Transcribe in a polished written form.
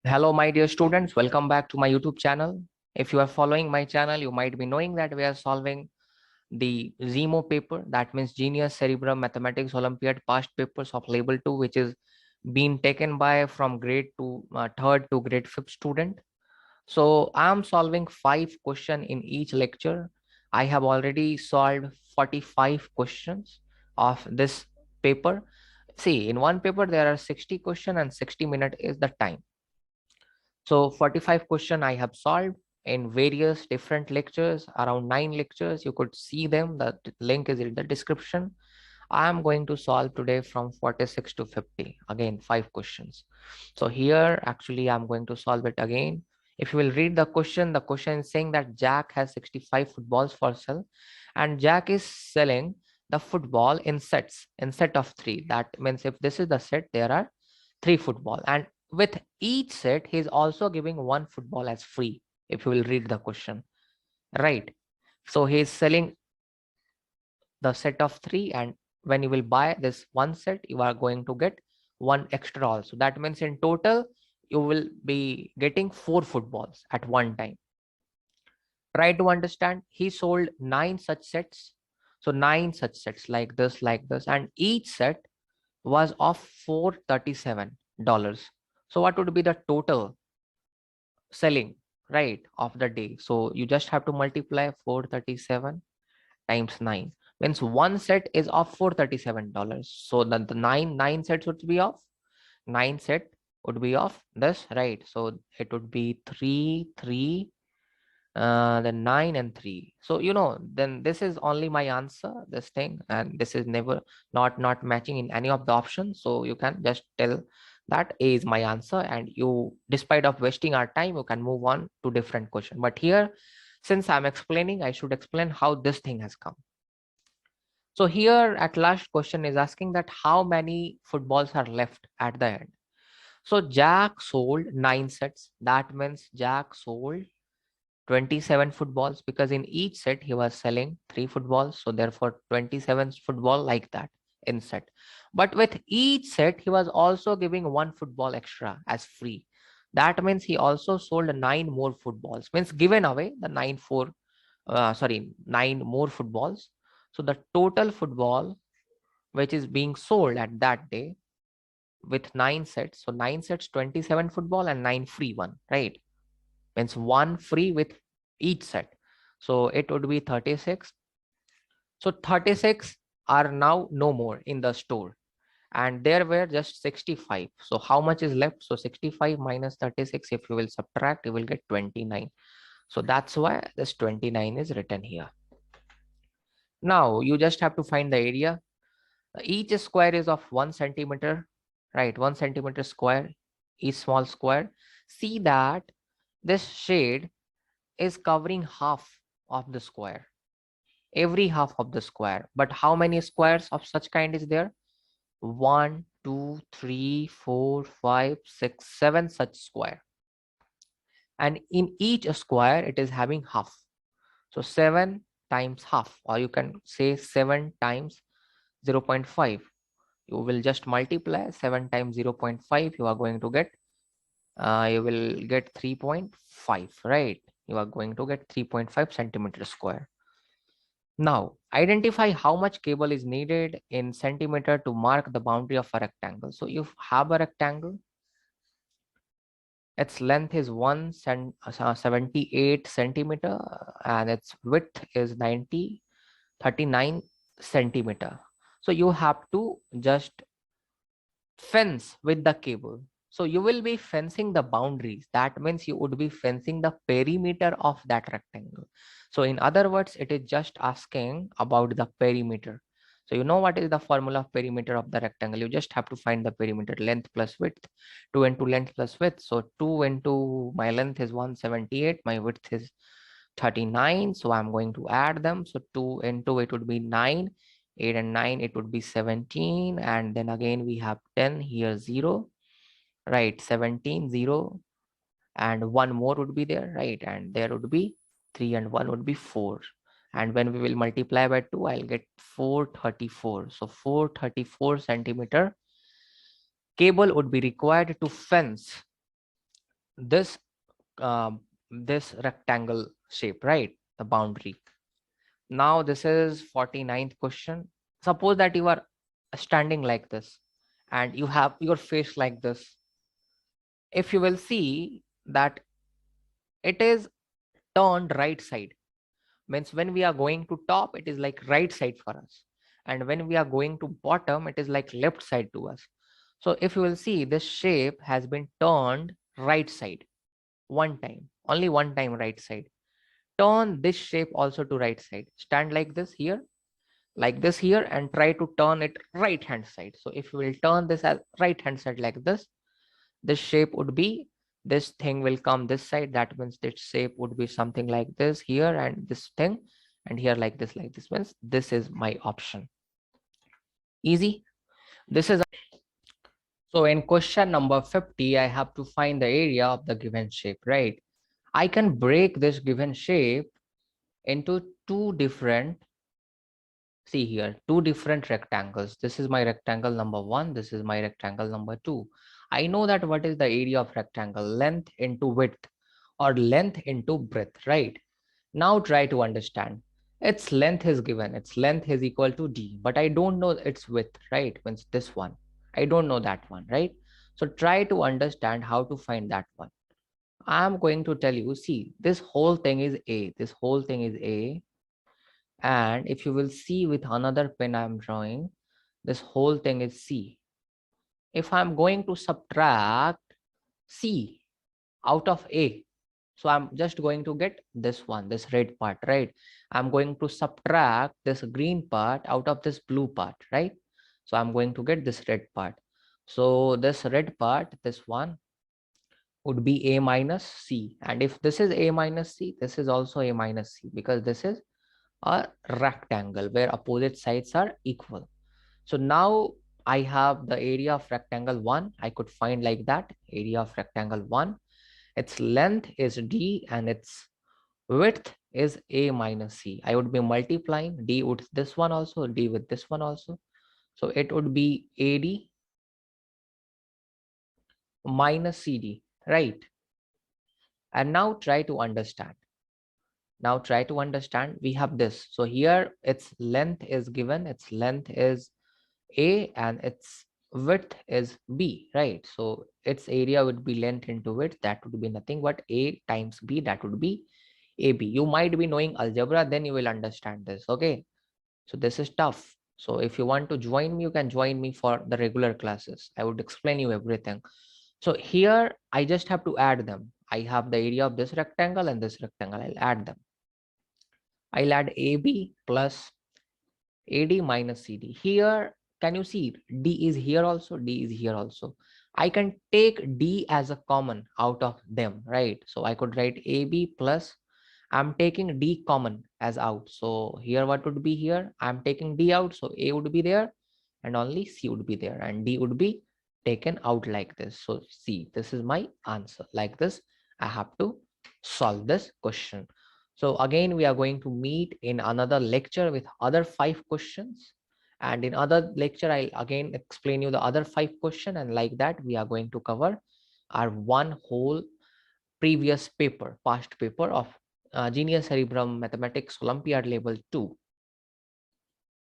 Hello, my dear students. Welcome back to my YouTube channel. If you are following my channel, you might be knowing that we are solving the ZEMO paper. That means Genius Cerebrum Mathematics Olympiad past papers of Level 2, which is being taken by from grade to third to grade fifth student. So I am solving 5 questions in each lecture. I have already solved 45 questions of this paper. See, in one paper there are 60 questions and 60 minutes is the time. So 45 question I have solved in various different lectures, around 9 lectures. You could see them. The link is in the description. I am going to solve today from 46 to 50. Again, 5 questions. So here, actually, I'm going to solve it again. If you will read the question is saying that Jack has 65 footballs for sale, and Jack is selling the football in set of 3. That means if this is the set, there are 3 football, and with each set he is also giving 1 football as free. If you will read the question, right? So he is selling the set of 3, and when you will buy this one set, you are going to get 1 extra also. That means in total you will be getting 4 footballs at one time. Try to understand. He sold 9 such sets. So 9 such sets like this, and each set was of $437. So what would be the total selling, right, of the day? So you just have to multiply 437 times 9. Means one set is of $437. So then the nine sets would be of 9 set would be of this, right? So it would be 3 then 9 and 3. So then this is only my answer, this thing, and this is never not matching in any of the options. So you can just tell that A is my answer, and you, despite of wasting our time, you can move on to different question. But here, since I'm explaining, I should explain how this thing has come. So here at last question is asking that how many footballs are left at the end. So Jack sold 9 sets. That means Jack sold 27 footballs, because in each set he was selling 3 footballs. So therefore 27 football like that in set. But with each set he was also giving 1 football extra as free. That means he also sold 9 more footballs. Means given away the 9 more footballs. So the total football which is being sold at that day with 9 sets. So 9 sets, 27 football and 9 free one, right? Means 1 free with each set. So it would be 36. So 36 are now no more in the store, and there were just 65. So how much is left? So 65 minus 36, if you will subtract, you will get 29. So that's why this 29 is written here. Now you just have to find the area. Each square is of 1 centimeter, right? 1 centimeter square, each small square. See that this shade is covering half of the square, every half of the square. But how many squares of such kind is there? 1, 2, 3, 4, 5, 6, 7 such square. And in each square, it is having half. So 7 times half, or you can say 7 times 0.5. You will just multiply 7 times 0.5. You are going to get, you will get 3.5, right? You are going to get 3.5 centimeter square. Now, identify how much cable is needed in centimeter to mark the boundary of a rectangle. So you have a rectangle, its length is 178 centimeter and its width is 39 centimeter. So you have to just fence with the cable. So you will be fencing the boundaries. That means you would be fencing the perimeter of that rectangle. So in other words, it is just asking about the perimeter. So you know what is the formula of perimeter of the rectangle? You just have to find the perimeter, length plus width, 2 into length plus width. So 2 into my length is 178, my width is 39. So I'm going to add them. So 2 into it would be 9. 8 and 9, it would be 17, and then again we have 10 here, 0, right? 17, 0, and 1 more would be there, right? And there would be 3 and 1 would be 4, and when we will multiply by 2, I'll get 434. So 434 centimeter cable would be required to fence this this rectangle shape, right? The boundary. Now this is 49th question. Suppose that you are standing like this and you have your face like this. If you will see that it is turned right side, means when we are going to top, it is like right side for us. And when we are going to bottom, it is like left side to us. So if you will see, this shape has been turned right side one time, only one time right side. Turn this shape also to right side. Stand like this here, and try to turn it right hand side. So if you will turn this as right hand side like this shape would be, this thing will come this side. That means this shape would be something like this here, and this thing, and here like this means this is my option. Easy. This is so in question number 50, I have to find the area of the given shape, right? I can break this given shape into two different, see here, two different rectangles. This is my rectangle number one, this is my rectangle number two. I know that what is the area of rectangle, length into width or length into breadth, right? Now try to understand. Its length is given, its length is equal to d, but I don't know its width, right? Means this one, I don't know that one, right? So try to understand how to find that one. I'm going to tell you, see, this whole thing is a, this whole thing is a. And if you will see with another pen I'm drawing, this whole thing is C. If I'm going to subtract C out of A, so I'm just going to get this one, this red part, right? I'm going to subtract this green part out of this blue part, right? So I'm going to get this red part. So this red part, this one would be A minus C. And if this is A minus C, this is also A minus C, because this is a rectangle where opposite sides are equal. So now I have the area of rectangle 1. I could find like that, area of rectangle 1. Its length is D and its width is A minus C. I would be multiplying D with this one also, D with this one also. So it would be AD minus CD, right? And now try to understand. Now try to understand. We have this. So here its length is given. Its length is A and its width is B, right? So its area would be length into width. That would be nothing but A times B. That would be AB. You might be knowing algebra, then you will understand this. Okay. So this is tough. So if you want to join me, you can join me for the regular classes. I would explain you everything. So here I just have to add them. I have the area of this rectangle and this rectangle. I'll add them. I'll add AB plus AD minus CD. Here, can you see D is here also, D is here also. I can take D as a common out of them, right? So I could write AB plus, I'm taking D common as out. So here what would be here? I'm taking D out, so A would be there and only C would be there and D would be taken out like this. So see, this is my answer. Like this, I have to solve this question. So again, we are going to meet in another lecture with other 5 questions. And in other lecture, I'll again explain you the other 5 questions. And like that, we are going to cover our one whole previous paper, past paper of Genius Cerebrum Mathematics Olympiad Level 2.